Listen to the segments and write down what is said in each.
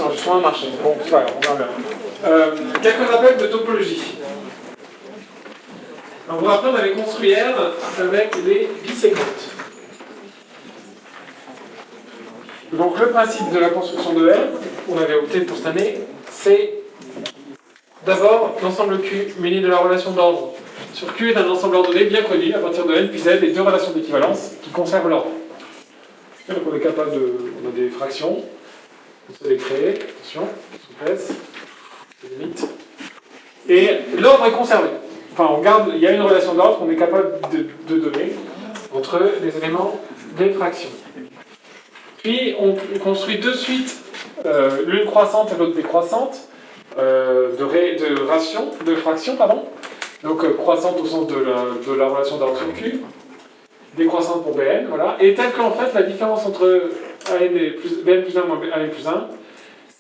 l'enregistrement a marché. Bon, c'est pas grave, on verra bien. Quelques rappels de topologie. Alors, vous vous rappelez, on avait construit R avec les biséquentes. Donc le principe de la construction de R, on avait opté pour cette année, c'est d'abord l'ensemble Q muni de la relation d'ordre sur Q est un ensemble ordonné bien connu à partir de n puis z et deux relations d'équivalence qui conservent l'ordre. Donc on est capable de... on a des fractions, on sait les créer, attention, souplesse, limite. Et l'ordre est conservé. Enfin, on garde, il y a une relation d'ordre qu'on est capable de donner entre les éléments des fractions. Puis on construit de suite l'une croissante et l'autre décroissante de fractions, pardon. Donc croissante au sens de la relation d'ordre sur Q, décroissante pour Bn, voilà. Et tel qu'en fait la différence entre An et Bn plus 1 moins An plus 1,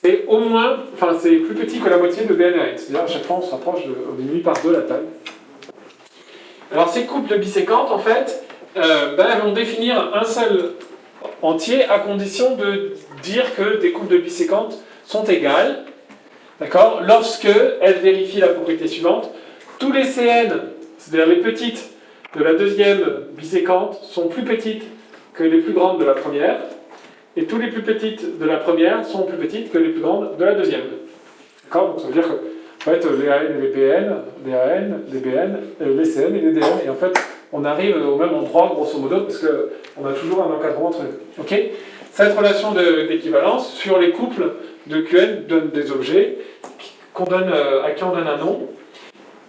c'est au moins, enfin c'est plus petit que la moitié de Bn et An. C'est-à-dire à chaque fois on se rapproche on diminue par 2 la taille. Alors ces couples de biséquentes, en fait, elles vont définir un seul entier à condition de dire que des couples de biséquentes sont égales, d'accord, lorsque elles vérifient la propriété suivante. Tous les Cn, c'est-à-dire les petites de la deuxième biséquente, sont plus petites que les plus grandes de la première, et tous les plus petites de la première sont plus petites que les plus grandes de la deuxième. D'accord? Donc ça veut dire que en fait, les AN et les BN, les AN, les BN, les CN et les DN, et en fait, on arrive au même endroit, grosso modo, parce qu'on a toujours un encadrement entre eux. Okay? Cette relation d'équivalence sur les couples de Qn donne des objets à qui on donne un nom.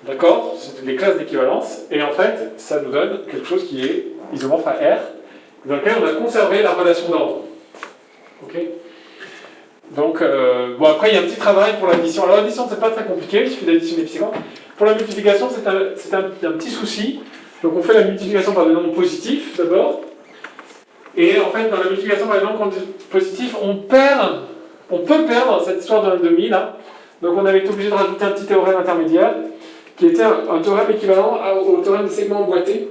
D'accord? C'est les classes d'équivalence, et en fait, ça nous donne quelque chose qui est isomorphe à R, dans lequel on a conservé la relation d'ordre. Ok? Donc, bon, après, il y a un petit travail pour l'addition. Alors, l'addition, c'est pas très compliqué, il suffit d'additionner les biséquentes. Pour la multiplication, c'est un petit souci. Donc, on fait la multiplication par des nombres positifs, d'abord. Et en fait, dans la multiplication par des nombres positifs, on peut perdre cette histoire de 1,5 là. Donc, on avait été obligé de rajouter un petit théorème intermédiaire, qui était un théorème équivalent au théorème des segments emboîtés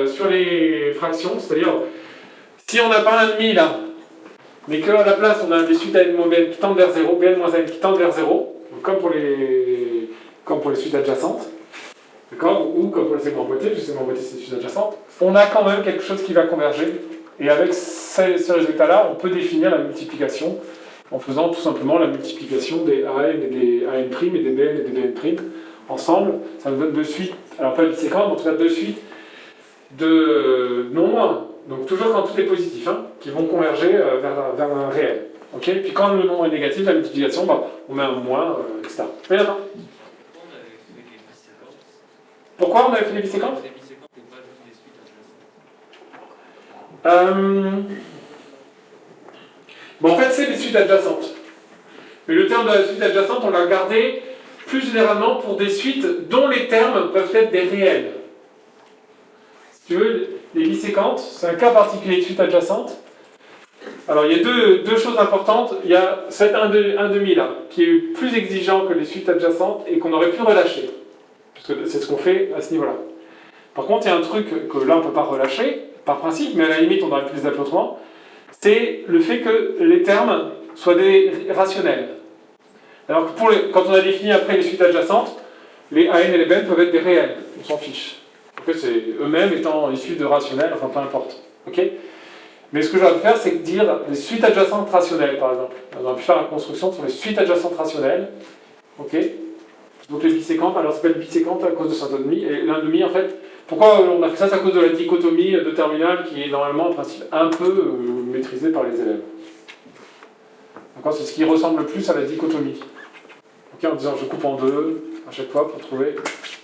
sur les fractions. C'est-à-dire, si on n'a pas 1,5 là, mais qu'à la place on a des suites à n moins bn qui tendent vers 0, bn moins n qui tendent vers 0, comme pour les suites adjacentes, d'accord, ou comme pour les segments emboîtés, les segments emboîtés c'est des suites adjacentes, on a quand même quelque chose qui va converger, et avec ce résultat-là, on peut définir la multiplication en faisant tout simplement la multiplication des AN et des AN' et des BN et des BN' ensemble. Ça nous donne deux suites, alors pas biséquentes, mais en tout cas deux suites de nombres, donc toujours quand tout est positif, hein, qui vont converger vers un réel. Okay, puis quand le nombre est négatif, la multiplication, bah, on met un moins, etc. Mais attends. Pourquoi on avait fait les biséquentes? Bon, en fait, c'est les suites adjacentes. Mais le terme de la suite adjacente, on l'a gardé plus généralement pour des suites dont les termes peuvent être des réels. Si tu veux, les biséquentes, c'est un cas particulier de suite adjacente. Alors, il y a deux choses importantes. Il y a cet 1,5 là, qui est plus exigeant que les suites adjacentes et qu'on aurait pu relâcher. Parce que c'est ce qu'on fait à ce niveau-là. Par contre, il y a un truc que là, on ne peut pas relâcher, par principe, mais à la limite, on aurait pu les appeler autrement. C'est le fait que les termes soient des rationnels. Alors que quand on a défini après les suites adjacentes, les AN et les BN peuvent être des réels, on s'en fiche. En fait, c'est eux-mêmes étant issus de rationnels, enfin peu importe. Okay, mais ce que j'aurais pu faire, c'est dire les suites adjacentes rationnelles, par exemple. On aurait pu faire la construction sur les suites adjacentes rationnelles. Okay, donc les biséquentes, alors ça s'appelle biséquente à cause de cet 1,5. Et l'1,5, en fait, pourquoi on a fait ça? C'est à cause de la dichotomie de terminale qui est normalement, en principe, un peu maîtrisée par les élèves. D'accord, c'est ce qui ressemble le plus à la dichotomie. Okay, en disant je coupe en deux à chaque fois pour trouver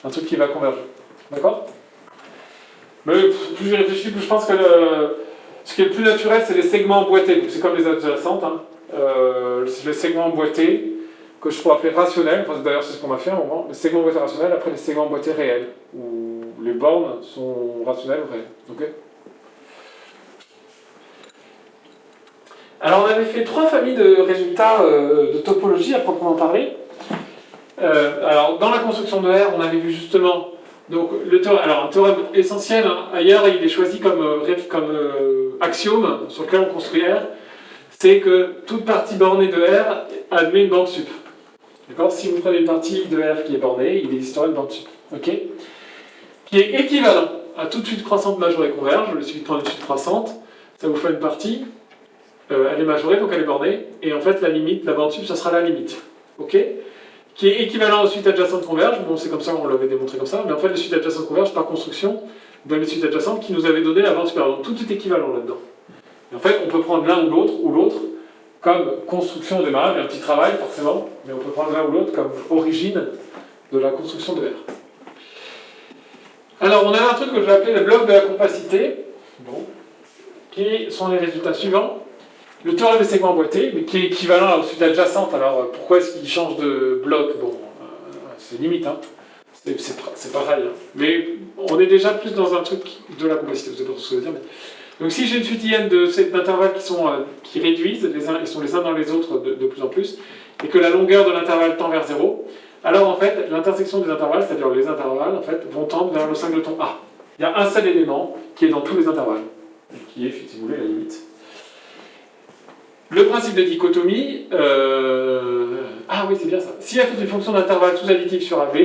un truc qui va converger. D'accord? Mais plus j'y réfléchis, plus je pense que ce qui est le plus naturel, c'est les segments emboîtés. C'est comme les adjacentes. Hein. C'est les segments emboîtés que je pourrais appeler rationnels. Enfin, d'ailleurs, c'est ce qu'on m'a fait à un moment. Les segments emboîtés rationnels, après les segments emboîtés réels, où les bornes sont rationnelles ou réelles. Okay, alors, on avait fait 3 familles de résultats de topologie à proprement parler. Alors, dans la construction de R, on avait vu justement donc, un théorème essentiel. Hein, ailleurs, il est choisi comme axiome sur lequel on construit R. c'est que toute partie bornée de R admet une bande sup. D'accord? Si vous prenez une partie de R qui est bornée, il existera une bande sup. Ok? Qui est équivalent à toute suite croissante majorée converge. Le suffit de prendre une suite croissante, ça vous fait une partie, elle est majorée, donc elle est bornée, et en fait la limite, la bande sup, ça sera la limite. Ok? Qui est équivalent aux suites adjacentes convergent. Bon, c'est comme ça, on l'avait démontré comme ça, mais en fait les suites adjacentes convergent par construction dans les suites adjacentes qui nous avaient donné la bande supérieure. Donc tout est équivalent là-dedans. Et en fait, on peut prendre l'un ou l'autre comme construction au démarrage, il y a un petit travail forcément, mais on peut prendre l'un ou l'autre comme origine de la construction de R. Alors, on a un truc que j'ai appelé le bloc de la compacité, bon, qui sont les résultats suivants. Le théorème des segments emboîtés, mais qui est équivalent aux suites adjacentes. Alors, pourquoi est-ce qu'il change de bloc? Bon, c'est limite, hein. C'est pareil. Hein. Mais on est déjà plus dans un truc de la compacité, vous savez pas ce que ça veut dire. Mais... Donc, si j'ai une suite IN d'intervalles qui réduisent, ils sont les uns dans les autres de plus en plus, et que la longueur de l'intervalle tend vers 0, alors en fait, l'intersection des intervalles, c'est-à-dire les intervalles, en fait, vont tendre vers le singleton A. Il y a un seul élément qui est dans tous les intervalles, qui est, si vous voulez, la limite. Le principe de dichotomie, ah oui, c'est bien ça. Si f est une fonction d'intervalle sous-additive sur AB,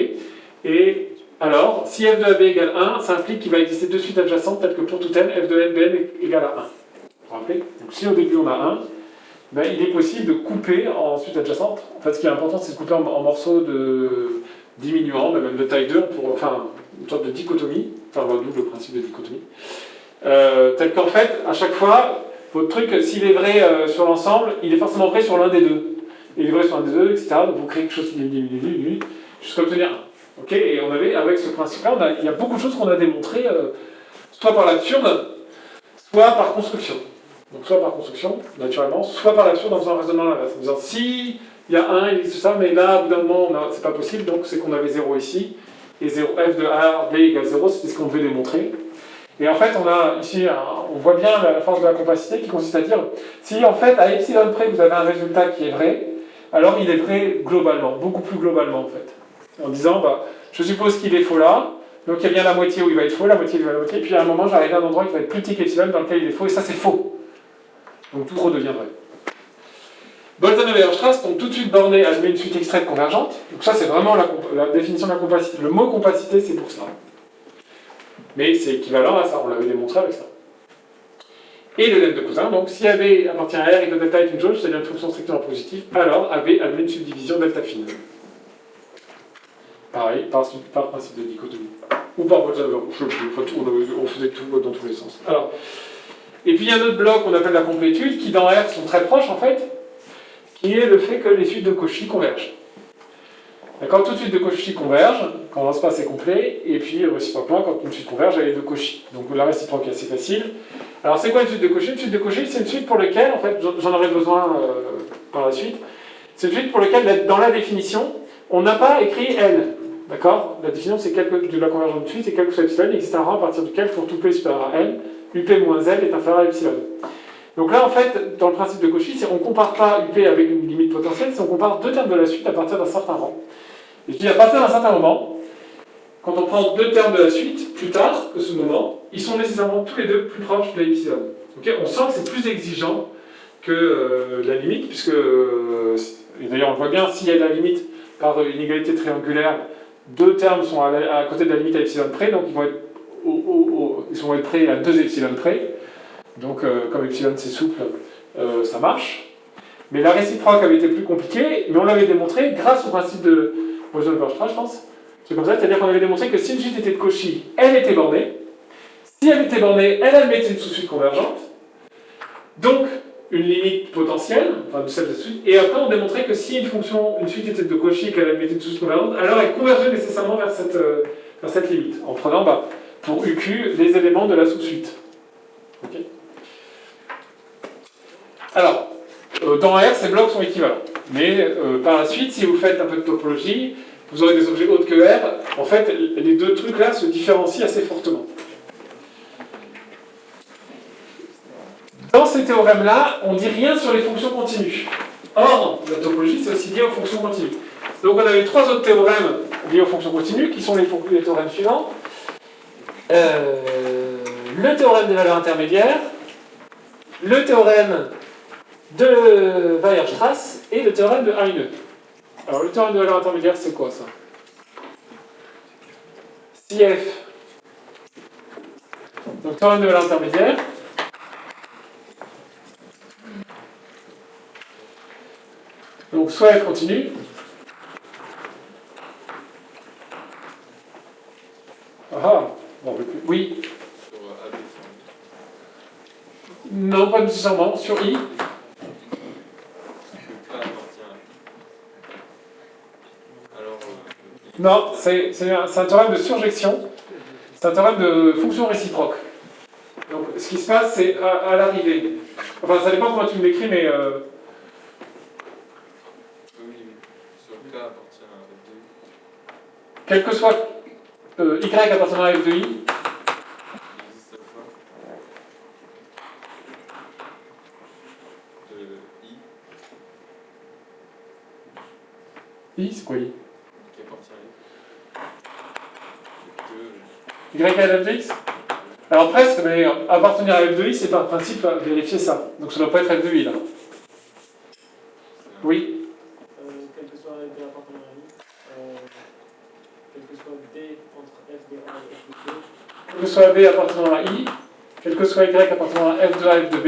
et alors, si f de AB égale 1, ça implique qu'il va exister deux suites adjacentes, telles que pour tout n, f de n bn égale à 1. Vous vous rappelez? Donc si au début on a 1, ben, il est possible de couper en suite adjacente. En fait, ce qui est important, c'est de couper en morceaux de diminuants, même de taille 2, pour, enfin, une sorte de dichotomie, enfin, d'où le principe de dichotomie. Tel qu'en fait, à chaque fois, votre truc, s'il est vrai sur l'ensemble, il est forcément vrai sur l'un des deux. Il est vrai sur l'un des deux, etc. Donc vous créez quelque chose qui diminue, jusqu'à obtenir 1. Ok, et on avait, avec ce principe-là, il y a beaucoup de choses qu'on a démontrées, soit par l'absurde, soit par construction. Donc soit par construction, naturellement, soit par l'absurde en faisant un raisonnement inverse. En disant, si il y a 1, il existe ça, mais là, au bout d'un moment, c'est pas possible, donc c'est qu'on avait 0 ici, et 0, f de A, B égale 0, c'était ce qu'on devait démontrer. Et en fait, on a ici, on voit bien la force de la compacité qui consiste à dire, si en fait, à epsilon près, vous avez un résultat qui est vrai, alors il est vrai globalement, beaucoup plus globalement en fait. En disant, bah, je suppose qu'il est faux là, donc il y a bien la moitié où il va être faux, la moitié où il va être la moitié, et puis à un moment, j'arrive à un endroit qui va être plus petit qu'epsilon dans lequel il est faux, et ça c'est faux. Donc tout redevient vrai. Boltzmann et Weierstrass ont tout de suite borné admet une suite extraite convergente. Donc ça c'est vraiment la définition de la compacité. Le mot compacité c'est pour ça. Mais c'est équivalent à ça, on l'avait démontré avec ça. Et le lemme de Cousin, donc si AB appartient à R et que delta est une jauge, c'est-à-dire une fonction strictement positive, alors AB admet une subdivision delta fine. Pareil, par principe de dichotomie. Ou par Boltzmann, je ne sais plus, on faisait tout dans tous les sens. Alors, et puis il y a un autre bloc qu'on appelle la complétude, qui dans R sont très proches en fait, qui est le fait que les suites de Cauchy convergent. D'accord, toute suite de Cauchy converge, quand l'espace est complet, et puis réciproquement, quand une suite converge, elle est de Cauchy. Donc la réciproque est assez facile. Alors c'est quoi une suite de Cauchy? Une suite de Cauchy, c'est une suite pour laquelle, en fait, j'en aurai besoin par la suite, c'est une suite pour laquelle, dans la définition, on n'a pas écrit L. D'accord? La définition, c'est de la convergence d'une suite, c'est quel que soit epsilon, il existe un rang à partir duquel, pour tout P supérieur à L, UP moins L est inférieur à epsilon. Donc là, en fait, dans le principe de Cauchy, on ne compare pas UP avec une limite potentielle, c'est on compare deux termes de la suite à partir d'un certain rang. Et je dis à partir d'un certain moment, quand on prend deux termes de la suite, plus tard que ce moment, ils sont nécessairement tous les deux plus proches de epsilon. Okay, on sent que c'est plus exigeant que la limite, puisque, et d'ailleurs on le voit bien, s'il y a de la limite par une égalité triangulaire, deux termes sont à côté de la limite à epsilon près, donc ils vont être près à 2 epsilon près. Donc comme epsilon c'est souple, ça marche. Mais la réciproque avait été plus compliquée, mais on l'avait démontré grâce au principe de Boltzmann-Weierstrass, je pense. C'est comme ça, c'est-à-dire qu'on avait démontré que si une suite était de Cauchy, elle était bornée. Si elle était bornée, elle admettait une sous-suite convergente. Donc une limite potentielle, enfin de celle de suite. Et après on démontrait que si une suite était de Cauchy et qu'elle admettait une sous-suite convergente, alors elle convergeait nécessairement vers cette limite, en prenant pour UQ les éléments de la sous-suite. Okay. Alors, dans R, ces blocs sont équivalents. Mais par la suite, si vous faites un peu de topologie, vous aurez des objets autres que R. En fait, les deux trucs-là se différencient assez fortement. Dans ces théorèmes-là, on ne dit rien sur les fonctions continues. Or, la topologie, c'est aussi lié aux fonctions continues. Donc on avait trois autres théorèmes liés aux fonctions continues, qui sont les théorèmes suivants. Le théorème des valeurs intermédiaires, le théorème de Weierstrass et le théorème de Heine. Alors le théorème de valeur intermédiaire, c'est quoi ça? Si f, donc théorème de valeur intermédiaire, donc soit f continue, ah, bon, oui, non, pas nécessairement, sur i, non, c'est un théorème de surjection, c'est un théorème de fonction réciproque. Donc ce qui se passe, c'est à l'arrivée, enfin ça dépend comment tu me l'écris, mais quel que soit y appartenant à f de i, i, c'est quoi i? Y à f de x? Alors presque, mais appartenir à f de i, c'est par principe vérifier ça. Donc ça ne doit pas être f de i là. Oui. Quel que soit b appartenant à i, quel que soit d entre f de a et f de b. Quel que soit b appartenant à i, quel que soit y appartenant à f de a et f de b,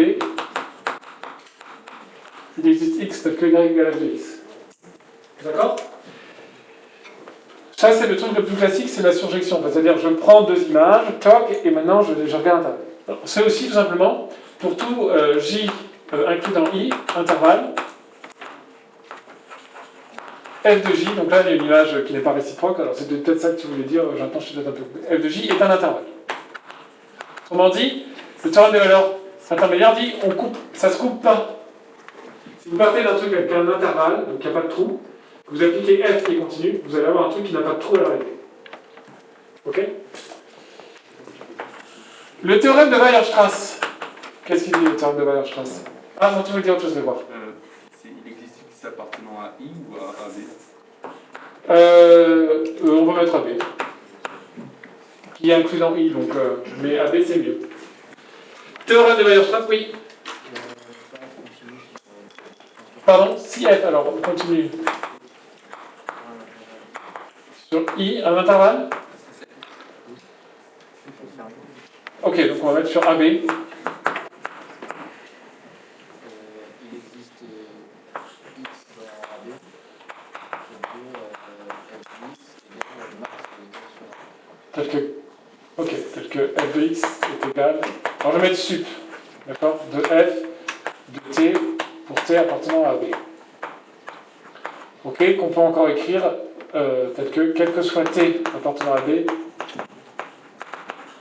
il existe x tel que y égale f de x. D'accord? Ça, c'est le truc le plus classique, c'est la surjection. C'est-à-dire, je prends deux images, toc, et maintenant je regarde un tableau. C'est aussi tout simplement, pour tout j inclus dans i, intervalle, f de j, donc là il y a une image qui n'est pas réciproque, alors c'est peut-être ça que tu voulais dire, j'entends, je te donne un peu. F de j est un intervalle. Autrement dit, le théorème des valeurs intermédiaires dit, on coupe, ça se coupe pas. Si vous partez d'un truc avec un intervalle, donc il n'y a pas de trou, que vous appliquez f qui est continu, vous allez avoir un truc qui n'a pas de trou à l'arrivée. Ok? Le théorème de Weierstrass. Qu'est-ce qu'il dit le théorème de Weierstrass? Ah non, tu veux dire autre chose, je vais voir. Il existe x appartenant à i ou à AB on va mettre AB. Qui est inclus dans i, donc, mais AB c'est mieux. Théorème de Weierstrass, oui. Pardon, si f, alors on continue. Sur i, un intervalle. Ok, donc on va mettre sur AB. Il existe x dans AB, tel que f de x est égal. Alors je vais mettre sup, d'accord, de f de t pour t appartenant à AB. Ok, qu'on peut encore écrire tel que quel que soit t appartenant à B,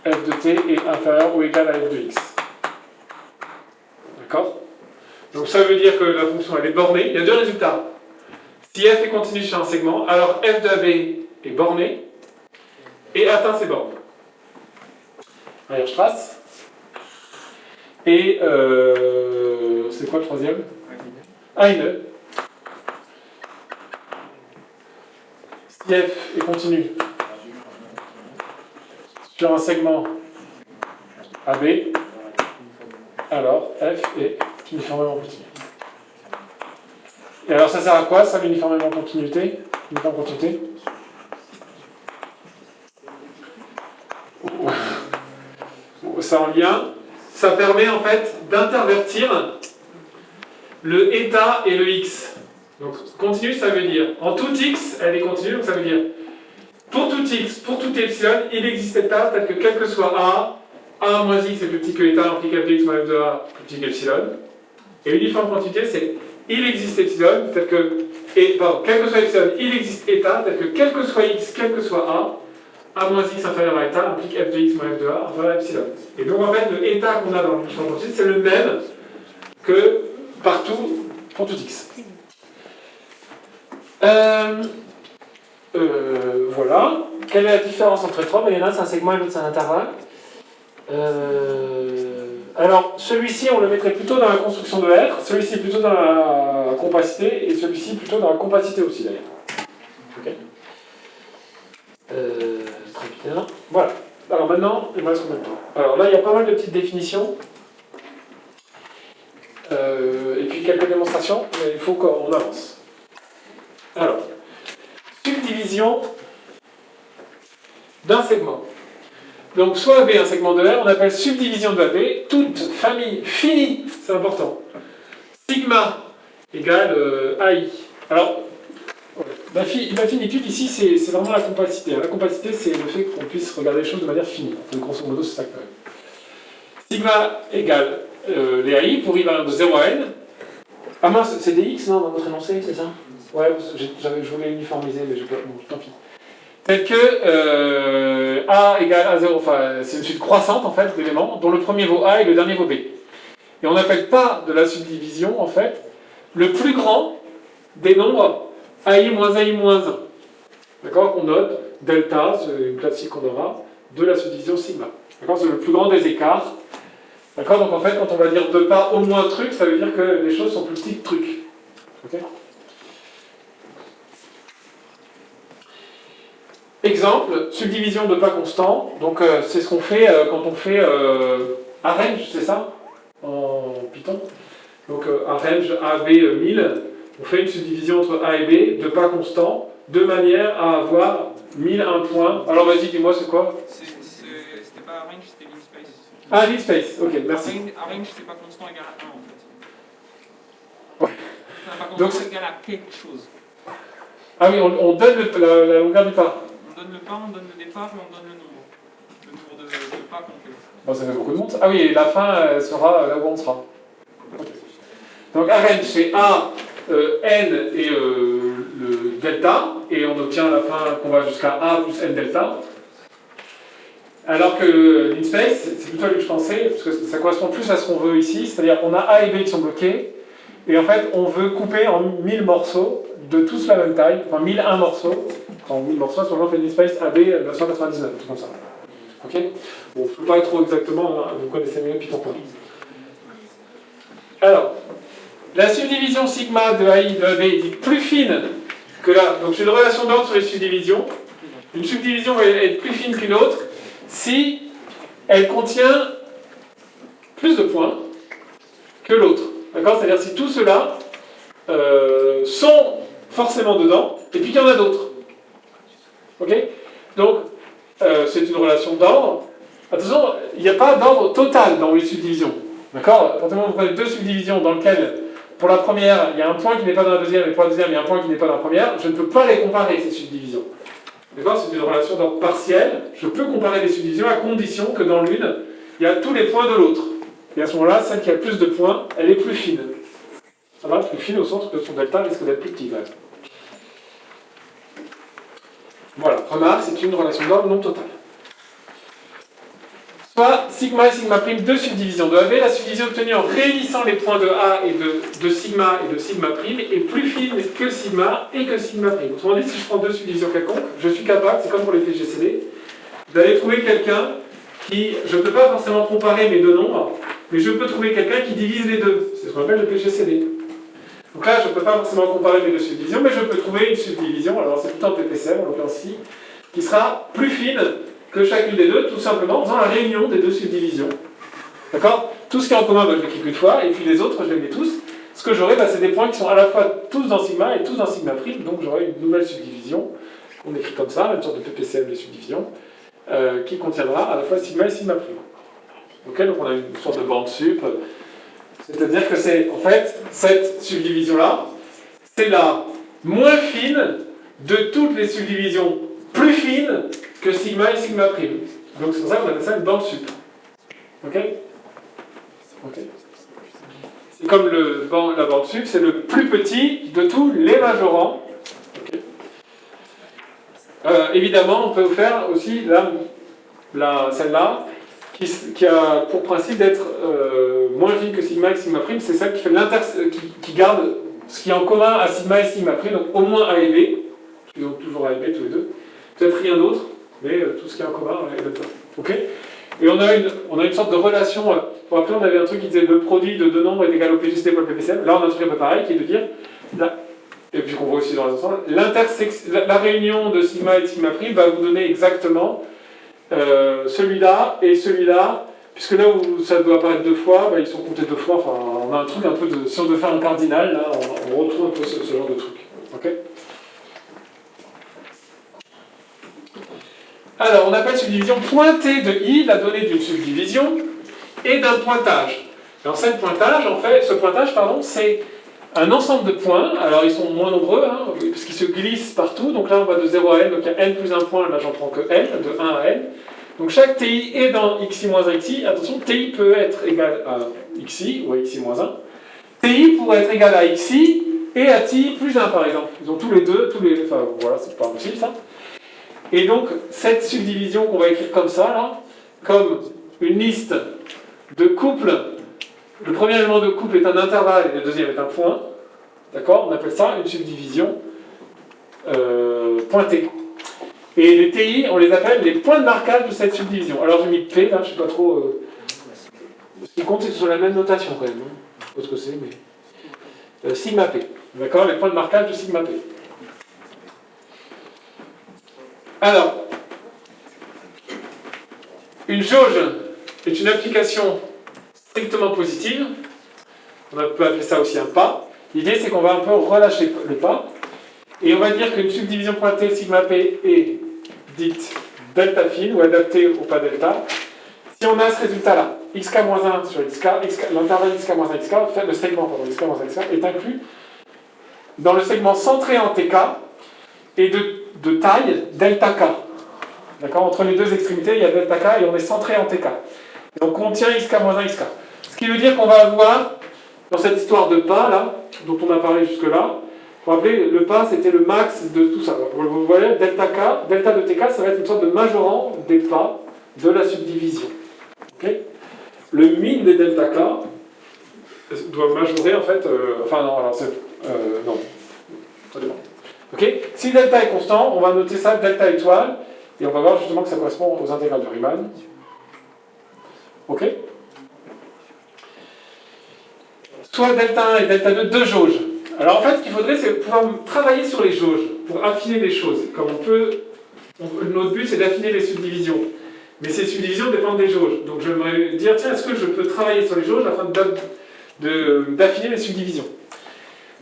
f de t est inférieur ou égal à f de x. D'accord? Donc ça veut dire que la fonction elle est bornée. Il y a deux résultats. Si f est continu sur un segment, alors f de AB est borné et atteint ses bornes. Weierstrass. Et c'est quoi le troisième? Heine. Si f est continu sur un segment AB, alors f est uniformément continu. Et alors ça sert à quoi ça, l'uniformément continuité? Uniforme continuité? C'est en lien. Ça permet en fait d'intervertir le état et le x. Donc continu, ça veut dire en tout x, elle est continue, donc ça veut dire pour tout x, pour tout epsilon, il existe état tel que quel que soit a moins x est plus petit que état implique f de x moins f de a plus petit qu'epsilon. Et uniforme quantité, c'est il existe epsilon tel que, quel que soit epsilon, il existe état tel que quel que soit x, quel que soit a moins x inférieur à état implique f de x moins f de a inférieur à epsilon. Et donc en fait, le état qu'on a dans l'uniforme quantité, c'est le même que partout pour tout x. Voilà. Quelle est la différence entre les trois? Il y en a un, c'est un segment et l'autre, c'est un intervalle. Alors, celui-ci, on le mettrait plutôt dans la construction de R, celui-ci plutôt dans la compacité, et celui-ci plutôt dans la compacité aussi, d'ailleurs. Ok. Très bien. Voilà. Alors maintenant, il me reste combien de temps? Alors là, il y a pas mal de petites définitions. Et puis puis quelques démonstrations, mais il faut qu'on avance. Alors, subdivision d'un segment. Donc, soit AB un segment de R, on appelle subdivision de AB, toute famille finie, c'est important. Sigma égale AI. Alors, la finitude ici, c'est vraiment la compacité. La compacité, c'est le fait qu'on puisse regarder les choses de manière finie. Donc, grosso modo, c'est ça quand même. Sigma égale les AI pour I variant de 0 à n. Ah mince, c'est des X, non, dans notre énoncé, c'est ça? Ouais, je voulais uniformiser, mais je peux. Bon, tant pis. Tel que A égale A0, enfin, c'est une suite croissante en fait d'éléments, dont le premier vaut A et le dernier vaut B. Et on n'appelle pas de la subdivision, en fait, le plus grand des nombres AI moins AI moins 1. D'accord? On note delta, c'est une classique qu'on aura, de la subdivision sigma. D'accord? C'est le plus grand des écarts. D'accord? Donc en fait, quand on va dire de pas au moins truc, ça veut dire que les choses sont plus petites que truc. Ok? Exemple, subdivision de pas constant. Donc c'est ce qu'on fait quand on fait arrange, c'est ça? En Python. Donc arrange AB 1000, on fait une subdivision entre A et B de pas constant, de manière à avoir 1001 points. Alors vas-y, dis-moi c'est quoi? C'était pas arrange, c'était linspace. Ah, linspace, ok, merci. Arrange, c'est pas constant égal à 1 en fait. Ouais. C'est pas Donc, constant égal à quelque chose. Ah oui, on donne la longueur du pas. On donne le pas, on donne le départ et on donne le nombre. Le nombre de pas qu'on fait. Bon, ça fait beaucoup de monde. Ah oui, et la fin elle sera là où on sera. Ok. Donc arrange, c'est A, N et le delta, et on obtient à la fin qu'on va jusqu'à A plus N delta. Alors que linspace, c'est plutôt lui que je pensais, parce que ça correspond plus à ce qu'on veut ici, c'est-à-dire on a A et B qui sont bloqués, et en fait on veut couper en 1000 morceaux de tous la même taille, enfin 1001 morceaux, en 1000 morceaux, à ce moment on fait linspace AB 999, tout comme ça. Ok? Bon, je ne peux pas trop exactement, hein, vous connaissez mieux Python. Alors, la subdivision sigma de AI de AB est plus fine que là. Donc j'ai une relation d'ordre sur les subdivisions. Une subdivision va être plus fine qu'une autre si elle contient plus de points que l'autre. D'accord? C'est-à-dire si tous ceux-là sont forcément dedans, et puis qu'il y en a d'autres. Ok? Donc, c'est une relation d'ordre. Attention, il n'y a pas d'ordre total dans les subdivisions. D'accord? Quand vous prenez deux subdivisions dans lesquelles, pour la première, il y a un point qui n'est pas dans la deuxième, et pour la deuxième, il y a un point qui n'est pas dans la première, je ne peux pas les comparer, ces subdivisions. D'accord? C'est une relation d'ordre partiel. Je peux comparer les subdivisions à condition que dans l'une, il y a tous les points de l'autre. Et à ce moment-là, celle qui a le plus de points, elle est plus fine. Ça va? Plus fine au sens que son delta risque d'être plus petit, quand même. Voilà, remarque, c'est une relation d'ordre non totale. Soit sigma et sigma prime, deux subdivisions de AB. La subdivision obtenue en réunissant les points de A et de sigma et de sigma prime est plus fine que sigma et que sigma prime. Autrement dit, si je prends deux subdivisions quelconques, je suis capable, c'est comme pour les PGCD, d'aller trouver quelqu'un qui, je ne peux pas forcément comparer mes deux nombres, mais je peux trouver quelqu'un qui divise les deux. C'est ce qu'on appelle le PGCD. Donc là, je ne peux pas forcément comparer mes deux subdivisions, mais je peux trouver une subdivision, alors c'est plutôt un PPCM en l'occurrence ici, qui sera plus fine que chacune des deux, tout simplement en faisant la réunion des deux subdivisions. D'accord? Tout ce qui est en commun, je l'écris qu'une fois, et puis les autres, je les mets tous. Ce que j'aurai, c'est des points qui sont à la fois tous dans sigma et tous dans sigma prime, donc j'aurai une nouvelle subdivision, on écrit comme ça, une sorte de PPCM de subdivision, qui contiendra à la fois sigma et sigma prime. Ok? Donc on a une sorte de bande sup, c'est-à-dire que c'est, en fait, cette subdivision-là, c'est la moins fine de toutes les subdivisions plus fines que sigma et sigma prime. Donc c'est pour ça qu'on appelle ça une bande sup. Ok? Ok. C'est comme la bande sup, c'est le plus petit de tous les majorants. Okay. Évidemment, on peut faire aussi celle-là, qui a pour principe d'être moins fine que sigma et sigma prime, c'est celle qui fait qui garde ce qui est en commun à sigma et sigma prime, donc au moins A et B, donc toujours A et B tous les deux, peut-être rien d'autre, mais tout ce qui est en commun est là-dedans. Ok? Et on a une sorte de relation, pour rappeler, on avait un truc qui disait le produit de deux nombres est égal au PGCD pour le PPCM, là on a un truc un peu pareil qui est de dire, et puis qu'on voit aussi dans les ensembles, la réunion de sigma et de sigma prime va vous donner exactement celui-là et celui-là puisque là où ça doit apparaître 2 fois, bah, ils sont comptés 2 fois. Enfin, on a un truc un peu de... Si on veut faire un cardinal, là, on retrouve un peu ce genre de truc. Ok. Alors, on appelle subdivision pointée de I la donnée d'une subdivision et d'un pointage. Alors, ce pointage, c'est un ensemble de points. Alors, ils sont moins nombreux, hein, parce qu'ils se glissent partout. Donc là, on va de 0 à n, donc il y a n plus 1 point, là, j'en prends que n, de 1 à n. Donc, chaque ti est dans xi moins 1 xi. Attention, ti peut être égal à xi, ou à xi moins 1. Ti pourrait être égal à xi et à ti plus 1, par exemple. Ils ont tous les deux, enfin, voilà, c'est pas possible, ça. Et donc, cette subdivision qu'on va écrire comme ça, là, comme une liste de couples, le premier élément de couple est un intervalle et le deuxième est un point, d'accord? On appelle ça une subdivision pointée. Et les TI, on les appelle les points de marquage de cette subdivision. Alors j'ai mis P, là, je sais pas trop... Ce qui compte, c'est que ce soit la même notation, quand même. Hein. Je sais pas ce que c'est, mais... sigma P, d'accord? Les points de marquage de sigma P. Alors, une jauge est une application strictement positive. On peut appeler ça aussi un pas. L'idée, c'est qu'on va un peu relâcher le pas. Et on va dire qu'une subdivision pointée sigma p est dite delta fine ou adaptée au pas delta. Si on a ce résultat-là, xk-1 sur xk, l'intervalle xk-1 xk, enfin, le segment xk-1 xk est inclus dans le segment centré en tk et de taille delta k. D'accord? Entre les deux extrémités, il y a delta k et on est centré en tk. Donc on tient xk-1 xk. Ce qui veut dire qu'on va avoir, dans cette histoire de pas, là, dont on a parlé jusque-là, il faut rappeler, le pas, c'était le max de tout ça. Vous voyez, delta k, delta de tk, ça va être une sorte de majorant des pas de la subdivision. Okay? Le min des delta k doit majorer, en fait... enfin, non, alors c'est... non. Ça dépend. Okay? Si delta est constant, on va noter ça delta étoile, et on va voir justement que ça correspond aux intégrales de Riemann. Ok? Soit delta 1 et delta 2, deux jauges. Alors en fait, ce qu'il faudrait, c'est pouvoir travailler sur les jauges, pour affiner les choses. Comme notre but, c'est d'affiner les subdivisions. Mais ces subdivisions dépendent des jauges. Donc je vais dire, tiens, est-ce que je peux travailler sur les jauges afin d'affiner les subdivisions?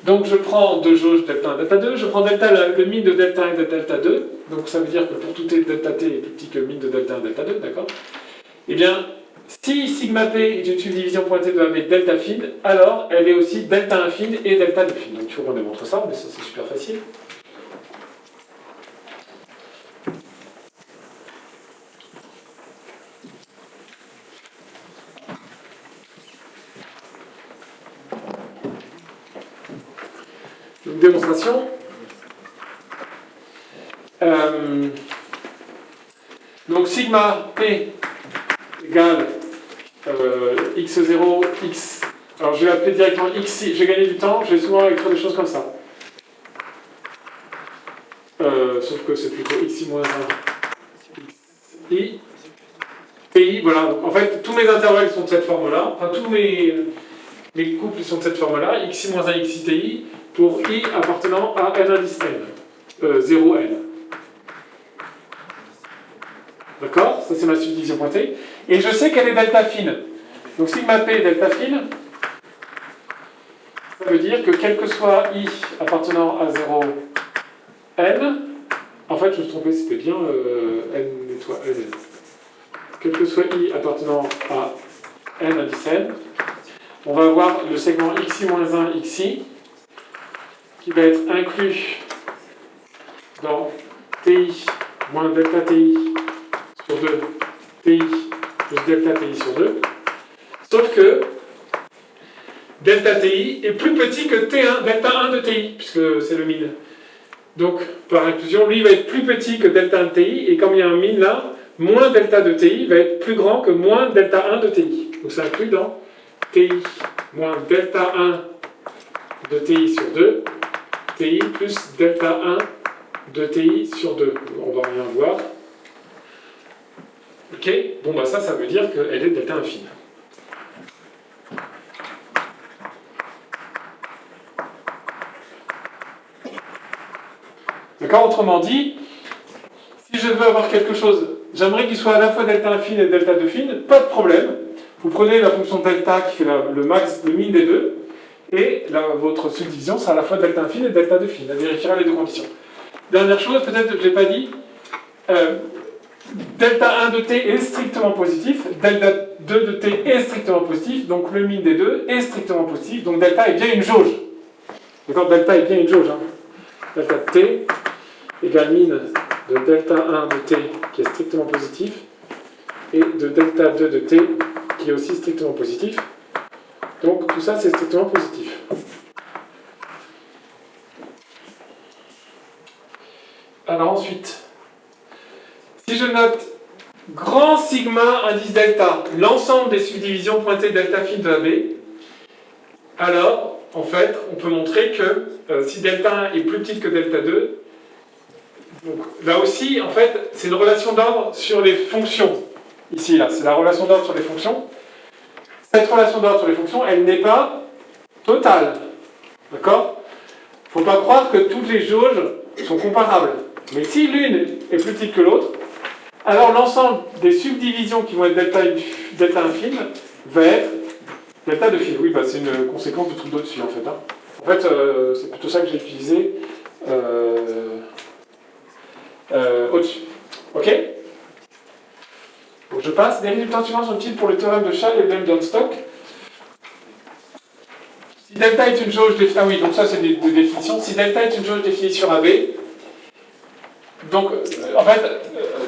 Donc je prends deux jauges, delta 1, delta 2, je prends le min de delta 1 et de delta 2, donc ça veut dire que pour tout t, delta t est plus petit que min de delta 1 et delta 2, d'accord? Eh bien, si sigma p est une subdivision pointée de avec delta fine, alors elle est aussi delta 1 fine et delta 2 fine. Donc il faut qu'on démontre ça, mais ça c'est super facile. Donc démonstration. Donc sigma p égale x0, x... Alors je vais appeler directement x, j'ai gagné du temps, je vais souvent écrire des choses comme ça. Sauf que c'est plutôt xi moins 1, xi, ti, voilà. Donc, en fait, tous mes intervalles sont de cette forme-là, enfin tous mes couples sont de cette forme-là, xi moins 1, xi, ti, pour i appartenant à n indice n, 0n. D'accord? Ça c'est ma subdivision pointée. Et je sais qu'elle est delta fine. Donc sigma p est delta fine. Ça veut dire que quel que soit i appartenant à 0 n, en fait je me suis trompé, c'était bien n étoile. Quel que soit i appartenant à n indice n, on va avoir le segment xi moins 1 xi qui va être inclus dans ti moins delta ti sur 2 ti plus delta ti sur 2. Sauf que delta ti est plus petit que T1, delta 1 de ti, puisque c'est le min. Donc, par inclusion, lui va être plus petit que delta 1 de ti, et comme il y a un min là, moins delta de ti va être plus grand que moins delta 1 de ti. Donc ça inclut dans ti moins delta 1 de ti sur 2, ti plus delta 1 de ti sur 2. On va rien voir. Ok, bon bah ça veut dire qu'elle est delta infime. D'accord, autrement dit, si je veux avoir quelque chose j'aimerais qu'il soit à la fois delta 1 fine et delta 2 fine, pas de problème. Vous prenez la fonction delta qui fait le max, le min des deux, et votre subdivision sera à la fois delta 1 fine et delta 2 fine. Elle vérifiera les deux conditions. Dernière chose, peut-être que je n'ai pas dit, delta 1 de t est strictement positif, delta 2 de t est strictement positif, donc le min des deux est strictement positif, donc delta est bien une jauge. D'accord, delta est bien une jauge. Hein. Delta de t égale min de delta 1 de t qui est strictement positif et de delta 2 de t qui est aussi strictement positif. Donc tout ça c'est strictement positif. Alors ensuite, si je note grand sigma indice delta, l'ensemble des subdivisions pointées delta fine de AB, alors en fait on peut montrer que si delta 1 est plus petite que delta 2, donc, là aussi, en fait, c'est une relation d'ordre sur les fonctions. Ici, là, c'est la relation d'ordre sur les fonctions. Cette relation d'ordre sur les fonctions, elle n'est pas totale. D'accord ? Il ne faut pas croire que toutes les jauges sont comparables. Mais si l'une est plus petite que l'autre, alors l'ensemble des subdivisions qui vont être delta infime va être delta de fine. Oui, bah, c'est une conséquence du truc d'au-dessus, en fait. Hein. En fait, c'est plutôt ça que j'ai utilisé. Au-dessus. Ok? Donc je passe. Les résultats suivants sont utiles pour le théorème de Schall et de Lambda-Stock. Si delta est une jauge définie... Ah oui, donc ça c'est des définitions. Si delta est une jauge définie sur AB, donc en fait,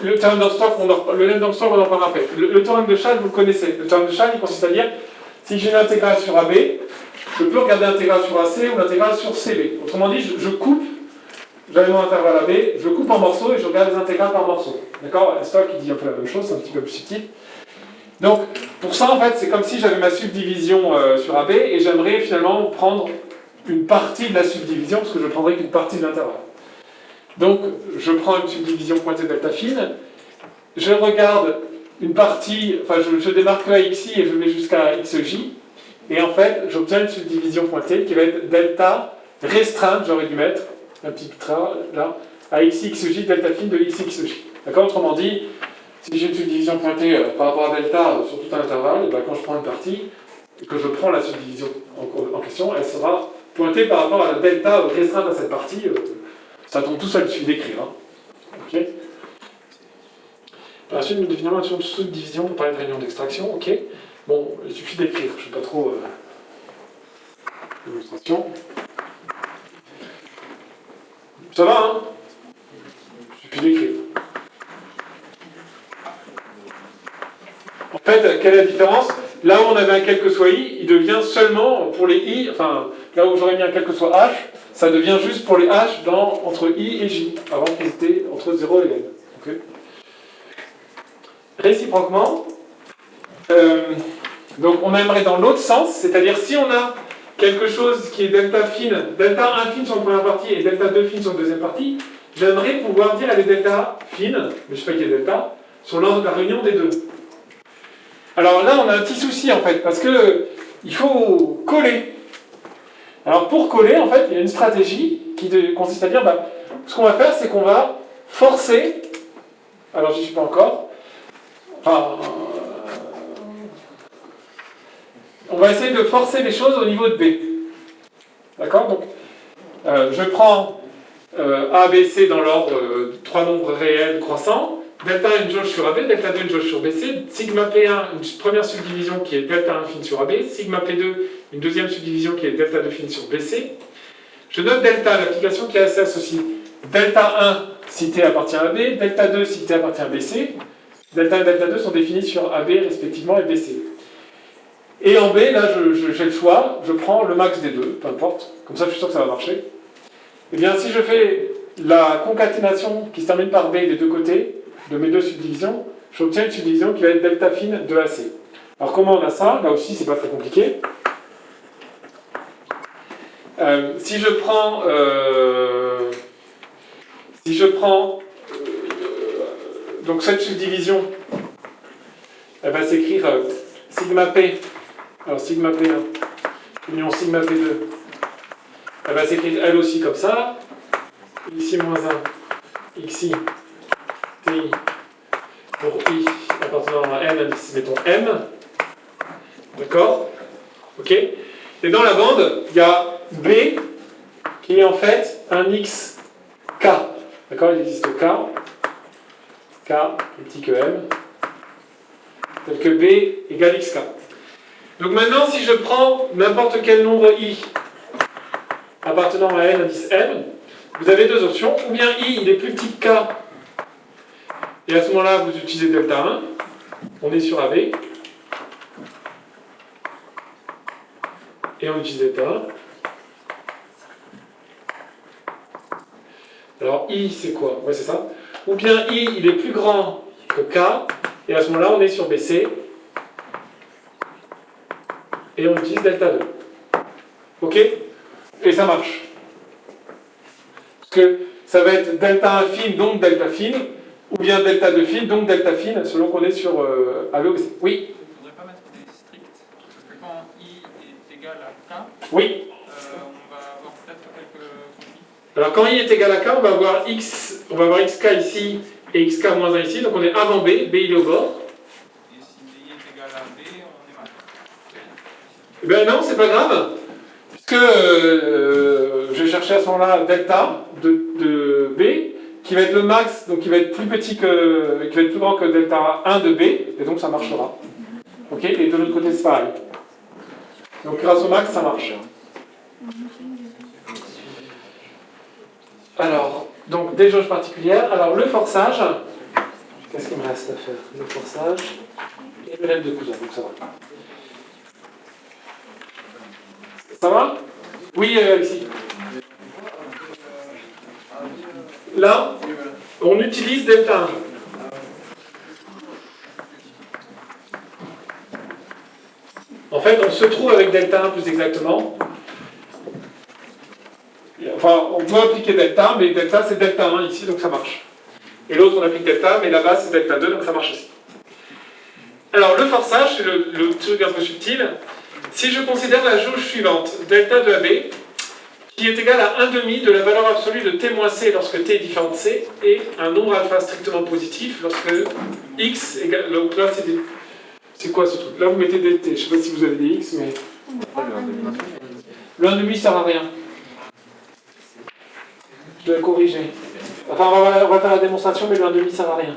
le théorème d'Stock, le Lambda-Stock, on en parlera après. Le théorème de Schall, vous le connaissez. Le théorème de Schall, il consiste à dire, si j'ai une intégrale sur AB, je peux regarder l'intégrale sur AC ou l'intégrale sur CB. Autrement dit, je coupe. J'avais mon intervalle AB, je coupe en morceaux et je regarde les intégrales par morceaux. D'accord? Stock, il dit un peu la même chose, c'est un petit peu plus subtil. Donc, pour ça, en fait, c'est comme si j'avais ma subdivision sur AB et j'aimerais finalement prendre une partie de la subdivision, parce que je ne prendrai qu'une partie de l'intervalle. Donc, je prends une subdivision pointée delta fine, je regarde une partie, enfin, je démarque là xi et je vais jusqu'à xj, et en fait, j'obtiens une subdivision pointée qui va être delta restreinte, j'aurais dû mettre un petit trait là, à xj delta fine de xxj. D'accord? Autrement dit, si j'ai une subdivision pointée par rapport à delta sur tout un intervalle, ben, quand je prends une partie, et que je prends la subdivision en question, elle sera pointée par rapport à la delta restreinte à cette partie. Ça tombe tout seul, il suffit d'écrire. Hein. Okay. Par la suite, nous définirons la subdivision pour parler de réunion d'extraction. Ok. Bon, il suffit d'écrire, je ne sais pas trop l'illustration. Ça va, hein? Il suffit d'écrire. En fait, quelle est la différence? Là où on avait un quel que soit i, il devient seulement pour les i, enfin, là où j'aurais mis un quel que soit h, ça devient juste pour les h entre i et j, avant qu'ils étaient entre 0 et n. Okay. Réciproquement, donc on aimerait dans l'autre sens, c'est-à-dire si on a quelque chose qui est delta fine, delta 1 fine sur la première partie et delta 2 fine sur la deuxième partie, j'aimerais pouvoir dire à les delta fines, mais je sais pas qui est delta, sur l'ordre de la réunion des deux. Alors là, on a un petit souci en fait, parce que il faut coller. Alors pour coller, en fait, il y a une stratégie qui consiste à dire, bah, ce qu'on va faire, c'est qu'on va forcer, alors j'y suis pas encore, enfin, on va essayer de forcer les choses au niveau de B. D'accord? Donc, je prends A, B, C dans l'ordre de 3 nombres réels croissants. Delta une jauge sur AB, delta 2 une jauge sur BC, sigma P1 une première subdivision qui est delta 1 fine sur AB, sigma P2 une deuxième subdivision qui est delta 2 fine sur BC. Je note delta, l'application qui est assez associée. Delta 1 si T appartient à AB, delta 2 si T appartient à BC. Delta 1 et delta 2 sont définis sur AB respectivement et BC. Et en B, là j'ai le choix, je prends le max des deux, peu importe, comme ça je suis sûr que ça va marcher. Et bien si je fais la concaténation qui se termine par B des deux côtés, de mes deux subdivisions, j'obtiens une subdivision qui va être delta fine de AC. Alors comment on a ça? Là aussi, c'est pas très compliqué. Si je prends donc cette subdivision, elle va s'écrire sigma P, alors sigma P1, union sigma P2, elle va s'écrire elle aussi comme ça, xi-1, xi, TI, n indice, mettons m, d'accord? Ok? Et dans la bande, il y a B qui est en fait un x k, d'accord? Il existe k plus petit que m, tel que B égale xk. Donc maintenant, si je prends n'importe quel nombre i appartenant à n indice m, vous avez deux options. Ou bien i, il est plus petit que k, et à ce moment-là, vous utilisez delta 1. On est sur AB. Et on utilise delta 1. Alors i, c'est quoi? Ouais, c'est ça. Ou bien i, il est plus grand que k, et à ce moment-là, on est sur BC. Et on utilise delta 2. Ok? Et ça marche. Parce que ça va être delta 1 fine, donc delta fine, ou bien delta 2 fine, donc delta fine, selon qu'on est sur AB ou BC. Oui? Il ne faudrait pas mettre des stricts, parce que quand i est égal à k, Oui. on va avoir peut-être quelques conflits. Alors quand i est égal à k, on va avoir xk ici et xk moins 1 ici, donc on est avant b, b il est au bord. Et si i est égal à b, on est mal. Eh bien non, c'est pas grave, puisque je vais chercher à ce moment-là delta de b, qui va être le max, donc qui va être plus petit que, qui va être plus grand que delta 1 de b, et donc ça marchera. Ok? Et de l'autre côté c'est pareil. Donc grâce au max, ça marche. Alors, donc des jauges particulières. Alors le forçage, qu'est-ce qu'il me reste à faire? Le forçage et le lemme de cousin, donc ça va. Ça va? Oui, Alexis. Là, on utilise delta 1. En fait, on se trouve avec delta 1 plus exactement. Enfin, on peut appliquer delta, mais delta c'est delta 1 ici, donc ça marche. Et l'autre, on applique delta, mais là-bas c'est delta 2, donc ça marche aussi. Alors, le forçage, c'est le truc un peu subtil. Si je considère la jauge suivante, delta de AB, qui est égal à 1,5 de la valeur absolue de t moins c lorsque t est différent de c, et un nombre alpha strictement positif lorsque x égale... Donc là, c'est quoi ce truc? Là, vous mettez des t. Je ne sais pas si vous avez des x, mais... Le 1,5 sert à rien. Je dois le corriger. Enfin, on va faire la démonstration, mais le 1,5 sert à rien.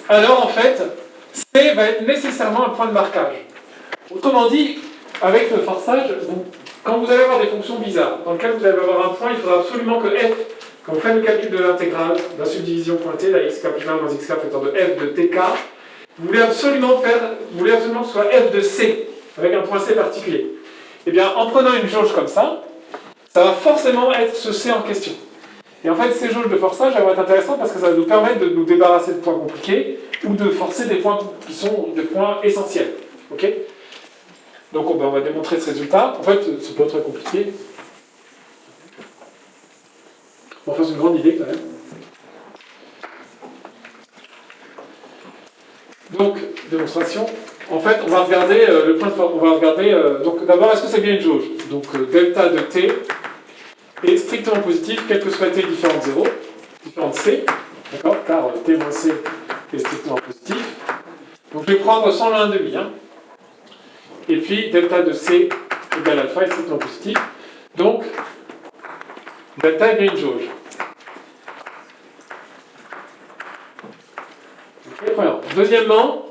Alors, en fait, C va être nécessairement un point de marquage. Autrement dit, avec le forçage, quand vous allez avoir des fonctions bizarres, dans lesquelles vous allez avoir un point, il faudra absolument que f, quand vous faites le calcul de l'intégrale, la subdivision pointée, la x capitale moins xk facteur de f de tk, vous voulez absolument que ce soit f de c, avec un point c particulier. Eh bien, en prenant une jauge comme ça va forcément être ce c en question. Et en fait, ces jauges de forçage elles vont être intéressantes parce que ça va nous permettre de nous débarrasser de points compliqués ou de forcer des points qui sont des points essentiels. Ok? Donc on va démontrer ce résultat. En fait, c'est pas très compliqué. On va faire une grande idée quand même. Donc, démonstration. En fait, on va regarder le point de force. On va regarder. Donc d'abord, est-ce que c'est bien une jauge? Donc delta de t est strictement positif, quel que soit t différent de 0, différent de c, d'accord? Car t moins c est strictement positif. Donc je vais prendre sans le 1,5. Hein. Et puis delta de c égale alpha est strictement positif. Donc delta est bien une jauge. Okay, premièrement. Deuxièmement,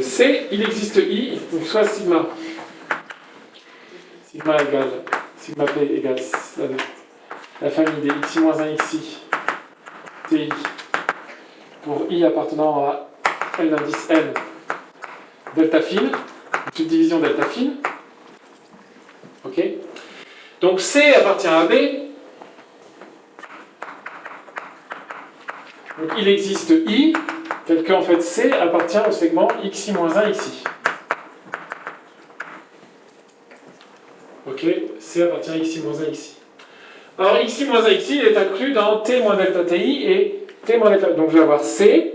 C, il existe I, donc soit sigma. Sigma égale, sigma P égale la famille des xi moins 1 xi, ti, pour I appartenant à L indice N, delta fine, subdivision delta fine. Ok. Donc C appartient à B. Donc il existe I, tel que en fait C appartient au segment xi moins 1 xi. Ok, C appartient à xi moins 1 xi. Alors xi moins 1 xi est inclus dans t moins delta ti et t moins delta. Donc je vais avoir C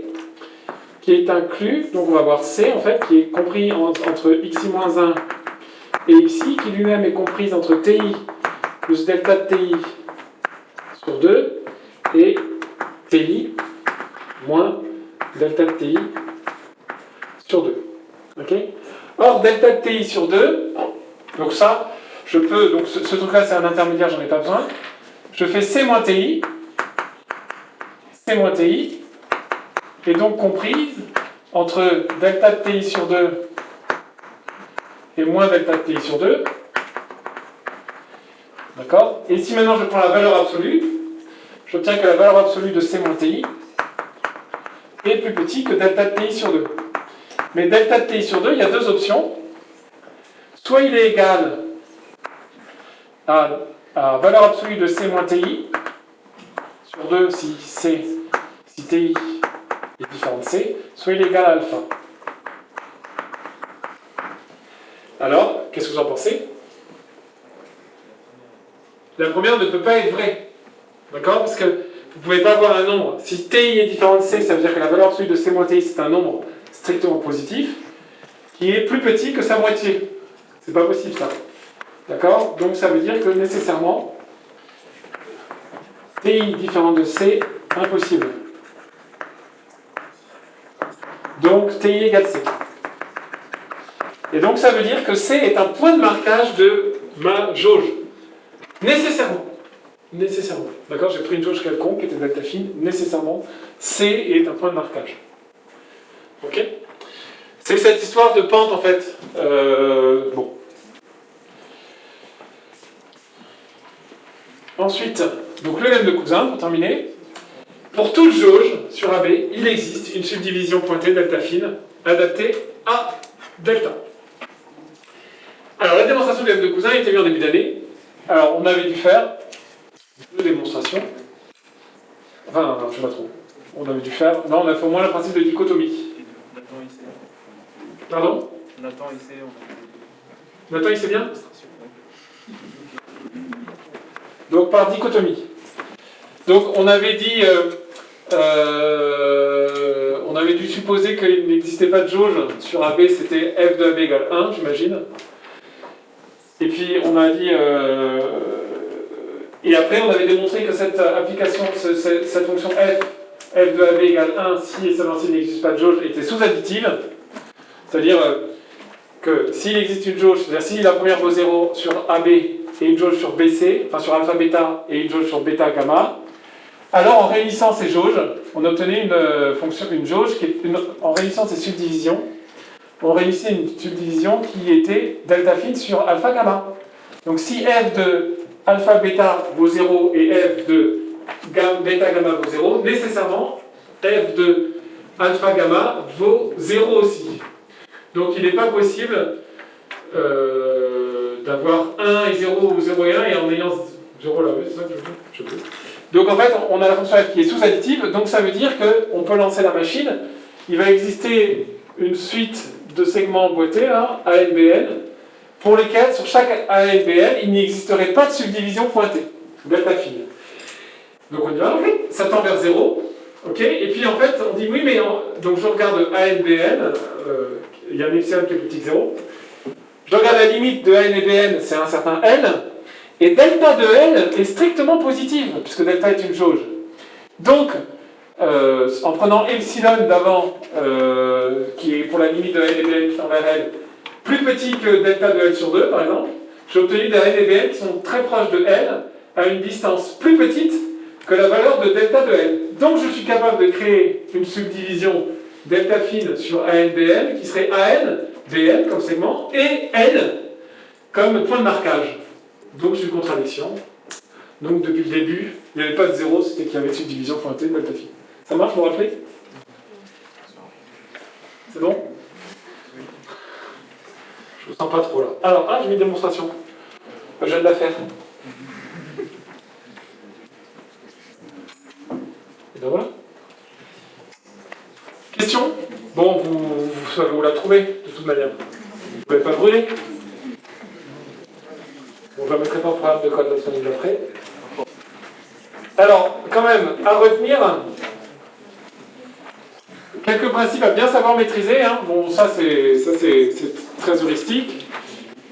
qui est inclus, donc on va avoir C en fait qui est compris entre xi moins 1 et xi, qui lui-même est comprise entre ti plus delta de ti sur 2 et TI moins delta de TI sur 2. Ok? Or, delta de TI sur 2, donc ça, je peux, donc ce truc-là c'est un intermédiaire, j'en ai pas besoin. Je fais C moins TI, est donc comprise entre delta de TI sur 2 et moins delta de TI sur 2. D'accord? Et si maintenant je prends la valeur absolue, j'obtiens que la valeur absolue de C moins TI est plus petit que delta de TI sur 2. Mais delta de TI sur 2, il y a deux options. Soit il est égal à valeur absolue de C moins TI sur 2 si TI est différent de C, soit il est égal à alpha. Alors, qu'est-ce que vous en pensez? La première ne peut pas être vraie. D'accord? Parce que vous ne pouvez pas avoir un nombre. Si TI est différent de C, ça veut dire que la valeur absolue de C moins TI, c'est un nombre strictement positif, qui est plus petit que sa moitié. C'est pas possible ça. D'accord? Donc ça veut dire que nécessairement, TI différent de C, impossible. Donc TI égale C. Et donc ça veut dire que C est un point de marquage de ma jauge. Nécessairement. Nécessairement. D'accord? J'ai pris une jauge quelconque qui était delta fine. Nécessairement, C est un point de marquage. Ok? C'est cette histoire de pente en fait. Bon. Ensuite, donc le lemme de Cousin, pour terminer. Pour toute jauge sur AB, il existe une subdivision pointée delta fine adaptée à delta. Alors la démonstration du lemme de Cousin était vue en début d'année. Alors on avait dû faire deux démonstrations. Enfin, je sais pas trop. On avait dû faire. Non, on a fait au moins le principe de dichotomie. Nathan, il sait. Pardon? Nathan, il sait. Nathan, il sait bien? Donc par dichotomie. Donc on avait dit, on avait dû supposer qu'il n'existait pas de jauge sur AB, c'était f de AB égale 1, j'imagine. Et puis on a dit, et après on avait démontré que cette application, cette fonction f de AB égale 1, si et seulement s'il n'existe pas de jauge, était sous-additive. C'est-à-dire que s'il existe une jauge, c'est-à-dire si la première vaut 0 sur AB et une jauge sur BC, enfin sur alpha bêta et une jauge sur bêta gamma, alors en réunissant ces jauges, on obtenait une jauge qui est en réunissant ces subdivisions, on réunissait une subdivision qui était delta fine sur alpha gamma. Donc si f de alpha bêta vaut 0 et f de bêta gamma vaut 0, nécessairement f de alpha gamma vaut 0 aussi. Donc il n'est pas possible d'avoir 1 et 0 ou 0 et 1 et en ayant 0 là, c'est ça que je veux. Donc en fait, on a la fonction f qui est sous-additive, donc ça veut dire qu'on peut lancer la machine. Il va exister une suite de segments emboîtés, là, ANBN, pour lesquels, sur chaque ANBN, il n'existerait pas de subdivision pointée, delta fine. Donc on y va, ça tend vers 0, ok, et puis en fait, on dit oui, mais donc je regarde ANBN, il y a un epsilon qui est plus petit que 0, je regarde la limite de AN et BN, c'est un certain L, et delta de L est strictement positive, puisque delta est une jauge. Donc, en prenant epsilon d'avant, qui est pour la limite de N et Bn qui tend vers L, plus petit que delta de L sur 2, par exemple, j'ai obtenu des N et Bn qui sont très proches de L, à une distance plus petite que la valeur de delta de L. Donc je suis capable de créer une subdivision delta fine sur ANBN, qui serait AN, BN comme segment, et L comme point de marquage. Donc c'est une contradiction. Donc depuis le début, il n'y avait pas de 0, c'était qu'il y avait une subdivision pointée de delta fine. Ça marche, vous vous rappelez? C'est bon? Je vous sens pas trop là. Alors, j'ai mis une démonstration. Je viens de la faire. Et donc voilà. Question? Bon, vous savez où la trouver, de toute manière. Vous ne pouvez pas brûler. Bon, je ne mettrai pas en programme de code disponible après. Alors, quand même, à retenir, quelques principes à bien savoir maîtriser. Hein. Bon, ça c'est très heuristique.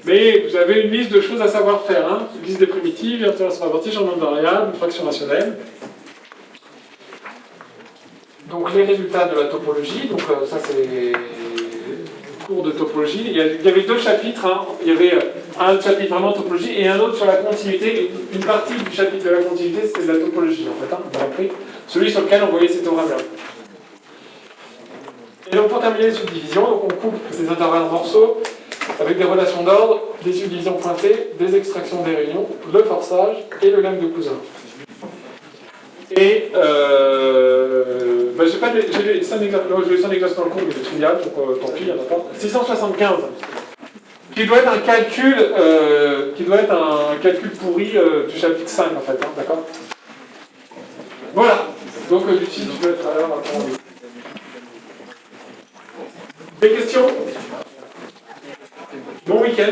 Mais vous avez une liste de choses à savoir faire. Hein. Une liste des primitives, iteration abortive, changement de variable, fraction rationnelle. Donc les résultats de la topologie, donc ça c'est le cours de topologie. Il y avait deux chapitres, hein. Il y avait un chapitre vraiment topologie et un autre sur la continuité. Une partie du chapitre de la continuité c'était de la topologie en fait, hein, vous vous rappelez, celui sur lequel on voyait ces théorèmes-là. Et donc pour terminer les subdivisions, donc on coupe ces intervalles en morceaux avec des relations d'ordre, des subdivisions pointées, des extractions des réunions, le forçage et le lemme de Cousin. Et j'ai laissé un exercice dans le cours, mais c'est trivial, donc tant pis, il n'y en a pas. 675, qui doit être un calcul pourri du chapitre 5 en fait, hein, d'accord. Voilà, donc Lucie, tu peux être à l'heure. Des questions? Bon week-end.